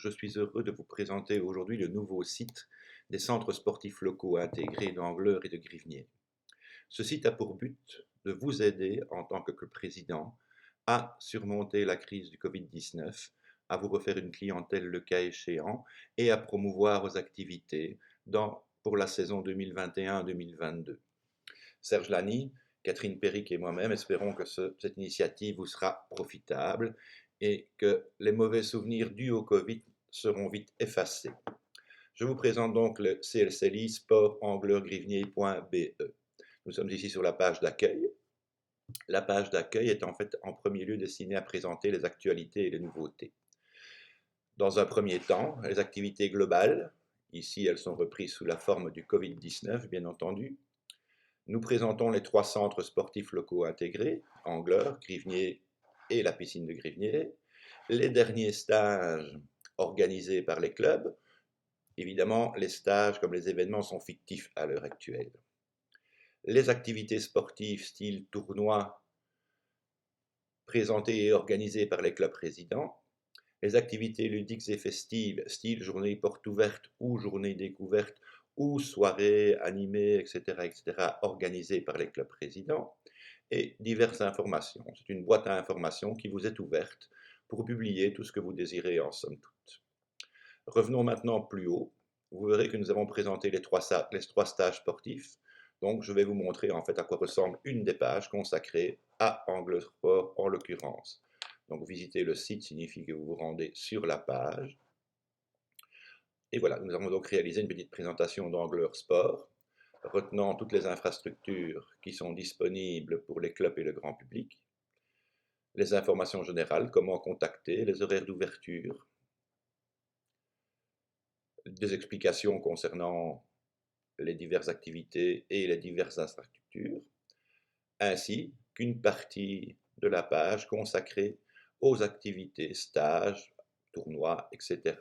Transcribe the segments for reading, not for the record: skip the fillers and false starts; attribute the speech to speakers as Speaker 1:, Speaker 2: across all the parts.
Speaker 1: je suis heureux de vous présenter aujourd'hui le nouveau site des centres sportifs locaux intégrés d'Angleur et de Grivnier. Ce site a pour but de vous aider en tant que président à surmonter la crise du Covid-19, à vous refaire une clientèle le cas échéant et à promouvoir vos activités pour la saison 2021-2022. Serge Lani, Catherine Péric et moi-même espérons que cette initiative vous sera profitable et que les mauvais souvenirs dus au Covid seront vite effacés. Je vous présente donc le CLCLI sportangleurgrivnier.be. Nous sommes ici sur la page d'accueil. La page d'accueil est en fait en premier lieu destinée à présenter les actualités et les nouveautés. Dans un premier temps, les activités globales, ici elles sont reprises sous la forme du Covid-19 bien entendu. Nous présentons les 3 centres sportifs locaux intégrés, Angleur, Grivnier et la piscine de Grivnier, les derniers stages organisés par les clubs. Évidemment, les stages comme les événements sont fictifs à l'heure actuelle. Les activités sportives style tournoi présentées et organisées par les clubs résidents. Les activités ludiques et festives style journée porte ouverte ou journée découverte ou soirées animées, etc., organisées par les clubs résidents, et diverses informations. C'est une boîte à informations qui vous est ouverte pour publier tout ce que vous désirez en somme toute. Revenons maintenant plus haut. Vous verrez que nous avons présenté les trois stages sportifs. Donc je vais vous montrer en fait à quoi ressemble une des pages consacrée à Angle Sport en l'occurrence. Donc visiter le site signifie que vous vous rendez sur la page. Et voilà, nous avons donc réalisé une petite présentation d'Angleur Sport, retenant toutes les infrastructures qui sont disponibles pour les clubs et le grand public, les informations générales, comment contacter, les horaires d'ouverture, des explications concernant les diverses activités et les diverses infrastructures, ainsi qu'une partie de la page consacrée aux activités, stages, tournois, etc.,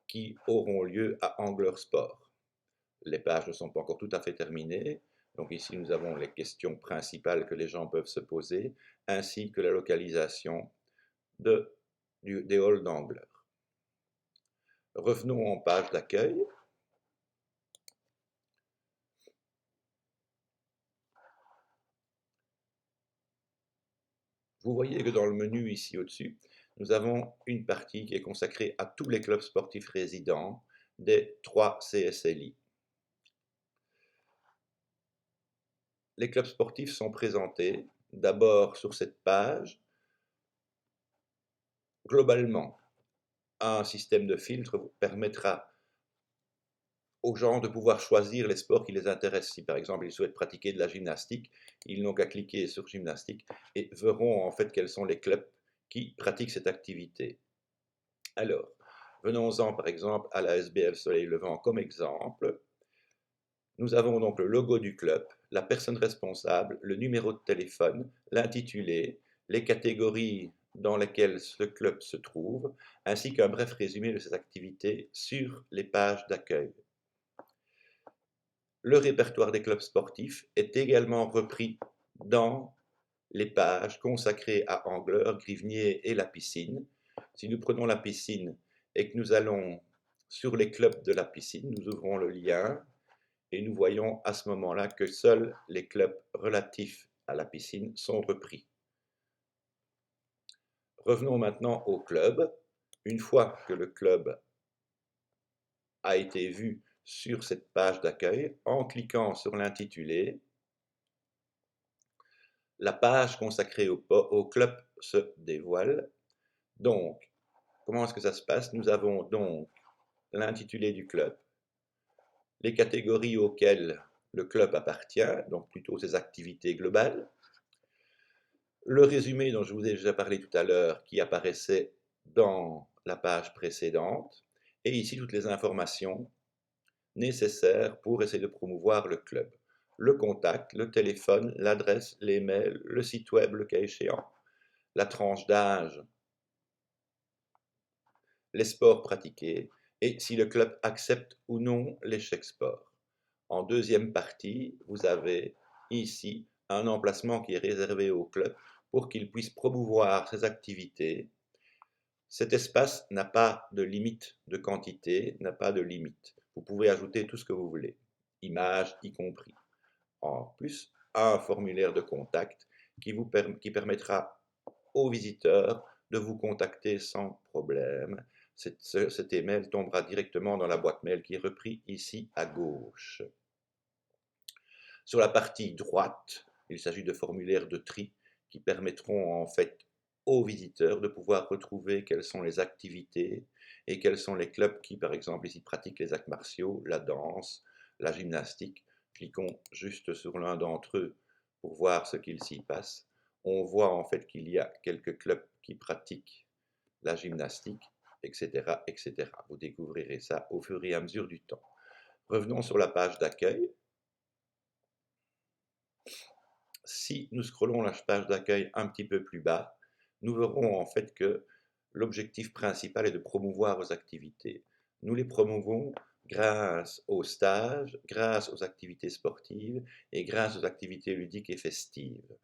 Speaker 1: qui auront lieu à Angleur Sport. Les pages ne sont pas encore tout à fait terminées, donc ici nous avons les questions principales que les gens peuvent se poser, ainsi que la localisation des halls d'Angleur. Revenons en page d'accueil. Vous voyez que dans le menu ici au-dessus, nous avons une partie qui est consacrée à tous les clubs sportifs résidents des 3 CSLI. Les clubs sportifs sont présentés d'abord sur cette page. Globalement, un système de filtre vous permettra aux gens de pouvoir choisir les sports qui les intéressent. Si par exemple ils souhaitent pratiquer de la gymnastique, ils n'ont qu'à cliquer sur gymnastique et verront en fait quels sont les clubs qui pratiquent cette activité. Alors, venons-en par exemple à la SBL Soleil Levant comme exemple. Nous avons donc le logo du club, la personne responsable, le numéro de téléphone, l'intitulé, les catégories dans lesquelles ce club se trouve, ainsi qu'un bref résumé de ses activités sur les pages d'accueil. Le répertoire des clubs sportifs est également repris dans les pages consacrées à Angleur, Grivnier et la piscine. Si nous prenons la piscine et que nous allons sur les clubs de la piscine, nous ouvrons le lien et nous voyons à ce moment-là que seuls les clubs relatifs à la piscine sont repris. Revenons maintenant au club. Une fois que le club a été vu sur cette page d'accueil, en cliquant sur l'intitulé, la page consacrée au club se dévoile. Donc, comment est-ce que ça se passe? Nous avons donc l'intitulé du club, les catégories auxquelles le club appartient, donc plutôt ses activités globales, le résumé dont je vous ai déjà parlé tout à l'heure qui apparaissait dans la page précédente, et ici toutes les informations nécessaires pour essayer de promouvoir le club. Le contact, le téléphone, l'adresse, les mails, le site web le cas échéant, la tranche d'âge, les sports pratiqués, et si le club accepte ou non les chèques sport. En deuxième partie, vous avez ici un emplacement qui est réservé au club pour qu'il puisse promouvoir ses activités Cet espace n'a pas de limite de quantité, n'a pas de limite. Vous pouvez ajouter tout ce que vous voulez, images y compris. En plus, un formulaire de contact qui permettra aux visiteurs de vous contacter sans problème. Cet email tombera directement dans la boîte mail qui est repris ici à gauche. Sur la partie droite, il s'agit de formulaires de tri qui permettront en fait aux visiteurs de pouvoir retrouver quelles sont les activités et quels sont les clubs qui, par exemple, ici pratiquent les arts martiaux, la danse, la gymnastique. Cliquons juste sur l'un d'entre eux pour voir ce qu'il s'y passe. On voit en fait qu'il y a quelques clubs qui pratiquent la gymnastique, etc., etc. Vous découvrirez ça au fur et à mesure du temps. Revenons sur la page d'accueil. Si nous scrollons la page d'accueil un petit peu plus bas, nous verrons en fait que l'objectif principal est de promouvoir vos activités. Nous les promouvons grâce aux stages, grâce aux activités sportives et grâce aux activités ludiques et festives.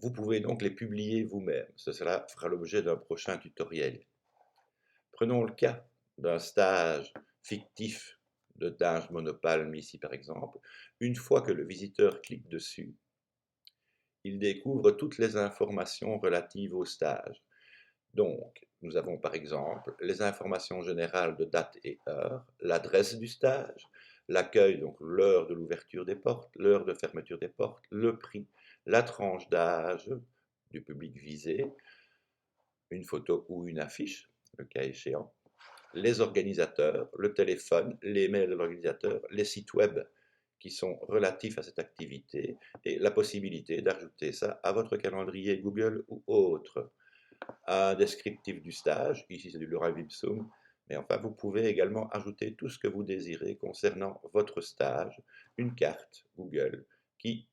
Speaker 1: Vous pouvez donc les publier vous-même. Cela fera l'objet d'un prochain tutoriel. Prenons le cas d'un stage fictif de Dinge Monopalme ici par exemple. Une fois que le visiteur clique dessus, il découvre toutes les informations relatives au stage. Donc, nous avons par exemple les informations générales de date et heure, l'adresse du stage, l'accueil, donc l'heure de l'ouverture des portes, l'heure de fermeture des portes, le prix, la tranche d'âge du public visé, une photo ou une affiche, le cas échéant, les organisateurs, le téléphone, les mails de l'organisateur, les sites web qui sont relatifs à cette activité et la possibilité d'ajouter ça à votre calendrier Google ou autre. Un descriptif du stage, ici c'est du lorem ipsum, mais enfin vous pouvez également ajouter tout ce que vous désirez concernant votre stage, une carte Google qui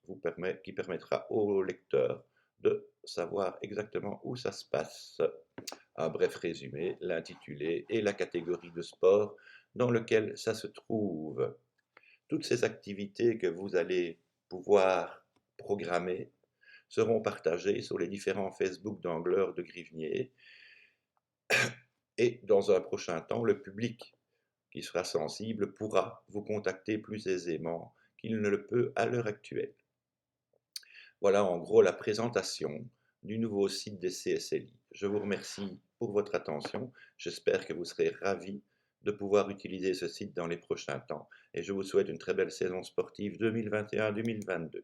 Speaker 1: permettra au lecteur de savoir exactement où ça se passe. Un bref résumé, l'intitulé et la catégorie de sport dans lequel ça se trouve. Toutes ces activités que vous allez pouvoir programmer seront partagées sur les différents Facebook d'Angleurs de Grivnier et dans un prochain temps, le public qui sera sensible pourra vous contacter plus aisément qu'il ne le peut à l'heure actuelle. Voilà en gros la présentation du nouveau site des CSLI. Je vous remercie pour votre attention. J'espère que vous serez ravis de pouvoir utiliser ce site dans les prochains temps et je vous souhaite une très belle saison sportive 2021-2022.